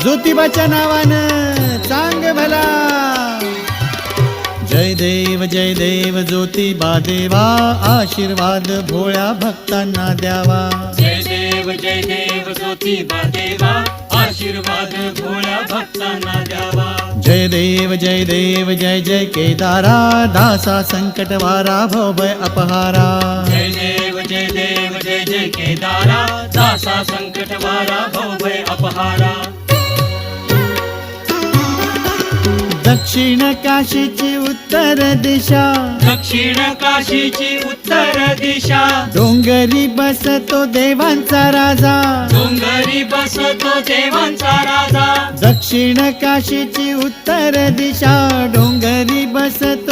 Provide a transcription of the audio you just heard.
ज्योतिबाच्या नावानं चांग भला. जय देव ज्योतिबा देवा, आशीर्वाद भोळ्या भक्तांना द्यावा. जय देव ज्योतिबा देवा, आशीर्वाद भोळ्या भक्तांना द्यावा. जय देव जय जय केदारा, दासा संकटवारा भवभय अपहारा. जय देव जय जय केदारा, दासा संकटवारा भवभय अपहारा. दक्षिण काशीची उत्तर दिशा, दक्षिण काशीची उत्तर दिशा, डोंगरी बसतो देवांचा राजा. डोंगरी बसतो देवांचा राजा. दक्षिण काशीची उत्तर दिशा, डोंगरी बसतो